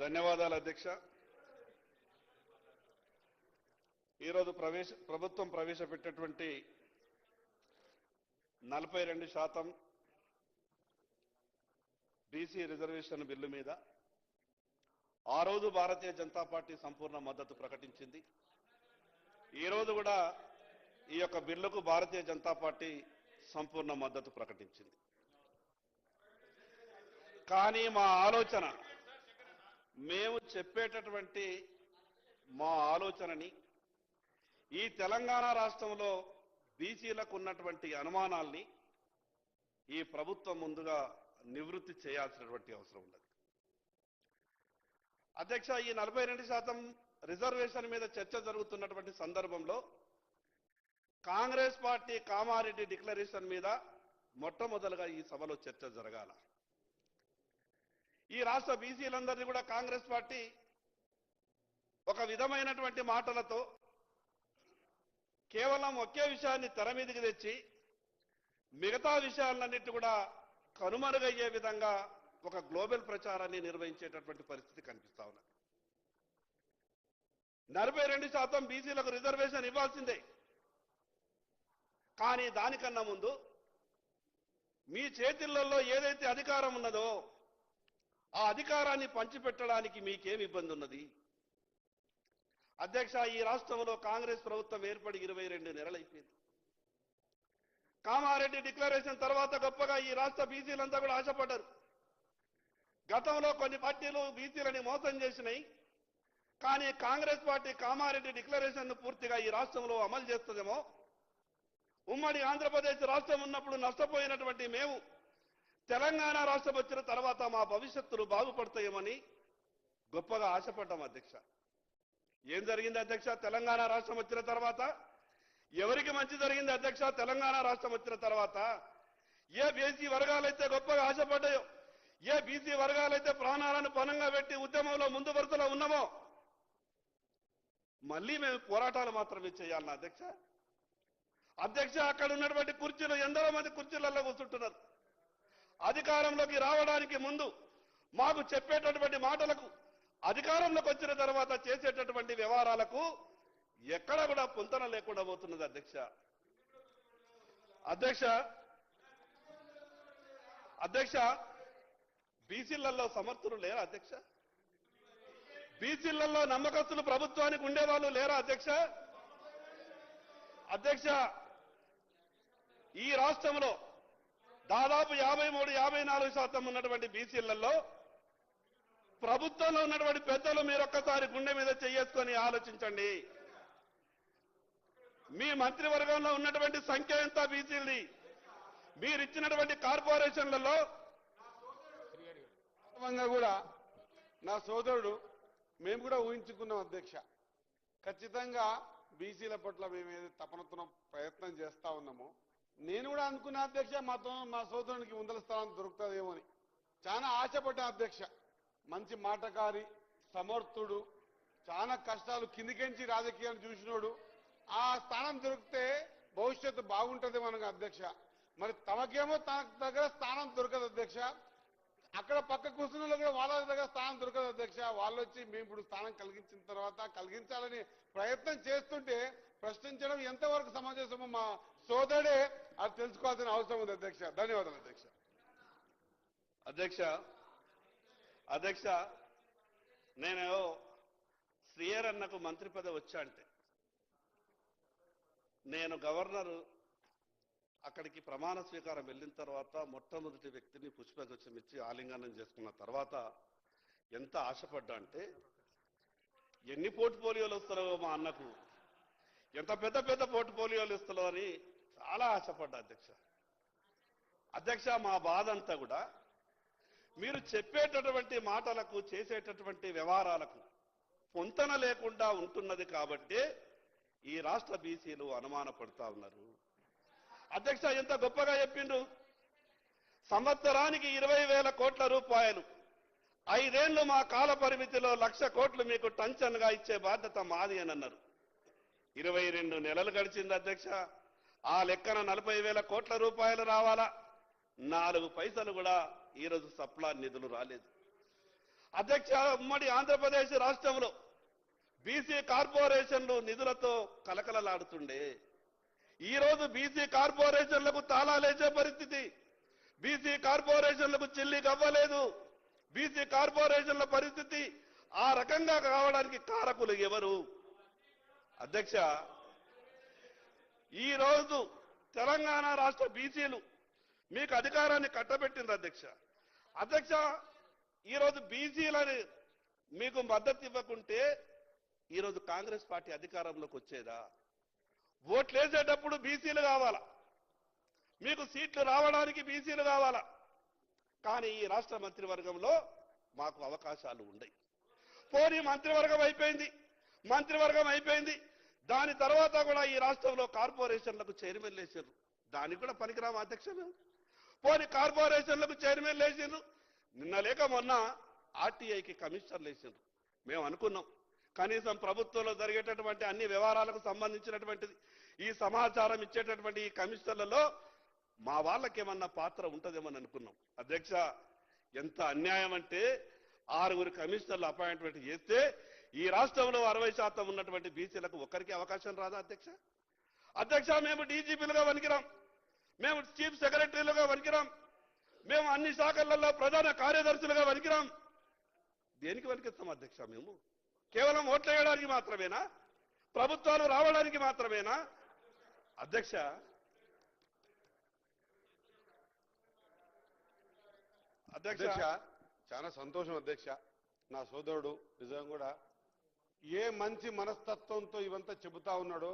ధన్యవాదాలు అధ్యక్ష. ఈరోజు ప్రభుత్వం ప్రవేశపెట్టినటువంటి 42% బీసీ రిజర్వేషన్ బిల్లు మీద ఆ రోజు భారతీయ జనతా పార్టీ సంపూర్ణ మద్దతు ప్రకటించింది. ఈ రోజు కూడా ఈ యొక్క బిల్లుకు భారతీయ జనతా పార్టీ సంపూర్ణ మద్దతు ప్రకటించింది. కానీ మా ఆలోచన, మేము చెప్పేటటువంటి మా ఆలోచనని ఈ తెలంగాణ రాష్ట్రంలో బీసీలకు ఉన్నటువంటి అనుమానాల్ని ఈ ప్రభుత్వం ముందుగా నివృత్తి చేయాల్సినటువంటి అవసరం ఉన్నది. అధ్యక్ష, ఈ 42% రిజర్వేషన్ మీద చర్చ జరుగుతున్నటువంటి సందర్భంలో కాంగ్రెస్ పార్టీ కామారెడ్డి డిక్లరేషన్ మీద మొట్టమొదలుగా ఈ సభలో చర్చ జరగాల. ఈ రాష్ట్ర బీసీలందరినీ కూడా కాంగ్రెస్ పార్టీ ఒక విధమైనటువంటి మాటలతో కేవలం ఒకే విషయాన్ని తెర మీదకి తెచ్చి మిగతా విషయాలన్నిటి కూడా కనుమరుగయ్యే విధంగా ఒక గ్లోబల్ ప్రచారాన్ని నిర్వహించేటటువంటి పరిస్థితి కనిపిస్తా ఉన్నది. 42% బీసీలకు రిజర్వేషన్ ఇవ్వాల్సిందే. కానీ దానికన్నా ముందు మీ చేతులలో ఏదైతే అధికారం ఉన్నదో ఆ అధికారాన్ని పంచిపెట్టడానికి మీకేం ఇబ్బంది ఉన్నది? అధ్యక్ష, ఈ రాష్ట్రంలో కాంగ్రెస్ ప్రభుత్వం ఏర్పడి 22 నెలలైపోయింది. కామారెడ్డి డిక్లరేషన్ తర్వాత గొప్పగా ఈ రాష్ట్ర బీసీలంతా కూడా ఆశపడ్డారు. గతంలో కొన్ని పార్టీలు బీసీలని మోసం చేసినాయి. కానీ కాంగ్రెస్ పార్టీ కామారెడ్డి డిక్లరేషన్ను పూర్తిగా ఈ రాష్ట్రంలో అమలు చేస్తుందేమో, ఉమ్మడి ఆంధ్రప్రదేశ్ రాష్ట్రం ఉన్నప్పుడు నష్టపోయినటువంటి మేము తెలంగాణ రాష్ట్రం వచ్చిన తర్వాత మా భవిష్యత్తులు బాగుపడతాయేమని గొప్పగా ఆశపడ్డాం. అధ్యక్ష, ఏం జరిగింది అధ్యక్ష? తెలంగాణ రాష్ట్రం వచ్చిన తర్వాత ఎవరికి మంచి జరిగింది అధ్యక్ష? తెలంగాణ రాష్ట్రం వచ్చిన తర్వాత ఏ బీసీ వర్గాలైతే గొప్పగా ఆశపడ్డాయో, ఏ బీసీ వర్గాలైతే ప్రాణాలను పణంగా పెట్టి ఉద్యమంలో ముందు వరుసలో ఉన్నామో మళ్ళీ మేము పోరాటాలు మాత్రమే చేయాలన్నా అధ్యక్ష? అధ్యక్ష, అక్కడ ఉన్నటువంటి కుర్చీలు ఎందరో మంది కుర్చీలలో కూర్చుంటున్నారు. అధికారంలోకి రావడానికి ముందు మాకు చెప్పేటటువంటి మాటలకు, అధికారంలోకి వచ్చిన తర్వాత చేసేటటువంటి వ్యవహారాలకు ఎక్కడ కూడా పొంతన లేకుండా పోతున్నది అధ్యక్ష. అధ్యక్ష, బీసీలలో సమర్థులు లేరా అధ్యక్ష? బీసీలలో నమ్మకస్తులు ప్రభుత్వానికి ఉండేవాళ్ళు లేరా అధ్యక్ష? అధ్యక్ష, ఈ రాష్ట్రంలో దాదాపు 53-54% ఉన్నటువంటి బీసీలలో ప్రభుత్వంలో ఉన్నటువంటి పెద్దలు మీరొక్కసారి గుండె మీద చేసుకొని ఆలోచించండి. మీ మంత్రివర్గంలో ఉన్నటువంటి సంఖ్య ఎంత బీసీలది? మీరిచ్చినటువంటి కార్పొరేషన్లలో కూడా నా సోదరుడు మేము కూడా ఊహించుకున్నాం అధ్యక్ష. ఖచ్చితంగా బీసీల పట్ల మేము ఏదైతే తపనతో ప్రయత్నం చేస్తా ఉన్నామో, నేను కూడా అనుకున్నా అధ్యక్ష, మా సోదరునికి ముందల స్థానం దొరుకుతుందేమో అని చాలా ఆశపడ్డా అధ్యక్ష. మంచి మాటకారి, సమర్థుడు, చాలా కష్టాలు కిందికించి రాజకీయాన్ని చూసినోడు. ఆ స్థానం దొరికితే భవిష్యత్తు బాగుంటుందేమో అనగా అధ్యక్ష. మరి తమకేమో తన దగ్గర స్థానం దొరకదు అధ్యక్ష. అక్కడ పక్క కూర్చున్న కూడా వాళ్ళ దగ్గర స్థానం దొరకదు అధ్యక్ష. వాళ్ళు వచ్చి మేము ఇప్పుడు స్థానం కలిగించిన తర్వాత కలిగించాలని ప్రయత్నం చేస్తుంటే ప్రశ్నించడం ఎంతవరకు సమంజసమో మా సోదరుడే అది తెలుసుకోవాల్సిన అవసరం ఉంది అధ్యక్ష. ధన్యవాదాలు అధ్యక్ష. అధ్యక్ష, నేను శ్రీయర్ అన్నకు మంత్రి పదవి వచ్చా అంటే నేను గవర్నర్ అక్కడికి ప్రమాణ స్వీకారం వెళ్ళిన తర్వాత మొట్టమొదటి వ్యక్తిని పుష్పగుచ్చం ఇచ్చి ఆలింగనం చేసుకున్న తర్వాత ఎంత ఆశపడ్డా అంటే ఎన్ని పోర్ట్ఫోలియోలు వస్తారో మా అన్నకు, ఎంత పెద్ద పెద్ద పోర్ట్ఫోలియోలు ఇస్తారో అని చాలా ఆశపడ్డా అధ్యక్ష. మా బాధ అంతా కూడా మీరు చెప్పేటటువంటి మాటలకు, చేసేటటువంటి వ్యవహారాలకు పొంతన లేకుండా ఉంటున్నది కాబట్టి ఈ రాష్ట్ర బీసీలు అనుమానపడతా ఉన్నారు. అధ్యక్ష, ఎంత గొప్పగా చెప్పిండ్రు. సంవత్సరానికి 20,000 కోట్ల రూపాయలు, 5 ఏళ్లు మా కాల పరిమితిలో 1,00,000 కోట్లు మీకు టంచన్గా ఇచ్చే బాధ్యత మాది అని అన్నారు. 22 నెలలు గడిచింది అధ్యక్ష. ఆ లెక్కన 40,000 కోట్ల రూపాయలు రావాలా? 4 పైసలు కూడా ఈరోజు సప్లా నిధులు రాలేదు. అధ్యక్ష, ఉమ్మడి ఆంధ్రప్రదేశ్ రాష్ట్రంలో బీసీ కార్పొరేషన్లు నిధులతో కలకలలాడుతుండే ఈ రోజు బీసీ కార్పొరేషన్లకు తాళాలేసే పరిస్థితి, బీసీ కార్పొరేషన్లకు చెల్లి గవ్వలేదు. బీసీ కార్పొరేషన్ల పరిస్థితి ఆ రకంగా కావడానికి కారకులు ఎవరు? అధ్యక్ష, ఈ రోజు తెలంగాణ రాష్ట్ర బీసీలు మీకు అధికారాన్ని కట్టబెట్టింది అధ్యక్ష. ఈరోజు బీసీలని మీకు మద్దతు ఇవ్వకుంటే ఈరోజు కాంగ్రెస్ పార్టీ అధికారంలోకి వచ్చేదా? ఓట్లేసేటప్పుడు బీసీలు కావాలా, మీకు సీట్లు రావడానికి బీసీలు కావాలా. కానీ ఈ రాష్ట్ర మంత్రివర్గంలో మాకు అవకాశాలు ఉన్నాయి. పోనీ మంత్రివర్గం అయిపోయింది. దాని తర్వాత కూడా ఈ రాష్ట్రంలో కార్పొరేషన్లకు చైర్మన్ లేచారు. దానికి కూడా పనికిరామ అధ్యక్ష మేము. పోనీ కార్పొరేషన్లకు చైర్మన్ లేచారు, నిన్న లేక మొన్న ఆర్టీఐకి కమిషనర్ లేచారు. మేము అనుకున్నాం కనీసం ప్రభుత్వంలో జరిగేటటువంటి అన్ని వ్యవహారాలకు సంబంధించినటువంటిది ఈ సమాచారం ఇచ్చేటటువంటి ఈ కమిషనర్లలో మా వాళ్ళకేమన్నా పాత్ర ఉంటుందేమని అనుకున్నాం. అధ్యక్ష, ఎంత అన్యాయం అంటే 6 కమిషనర్లు అపాయింట్మెంట్ చేస్తే ఈ రాష్ట్రంలో 60% ఉన్నటువంటి బీసీలకు ఒక్కరికి అవకాశం రాదా అధ్యక్ష? మేము డీజీపీలుగా వనికిరాం, మేము చీఫ్ సెక్రటరీలుగా వనికిరాం, మేము అన్ని శాఖలలో ప్రధాన కార్యదర్శులుగా వనికిరాం. దేనికి వనికిస్తాం అధ్యక్ష? మేము కేవలం ఓట్లు వేయడానికి మాత్రమేనా? ప్రభుత్వాలు రావడానికి మాత్రమేనా? అధ్యక్ష, చాలా సంతోషం అధ్యక్ష. నా సోదరుడు నిజంగా కూడా ఏ మంచి మనస్తత్వంతో ఇవంతా చెబుతా ఉన్నాడో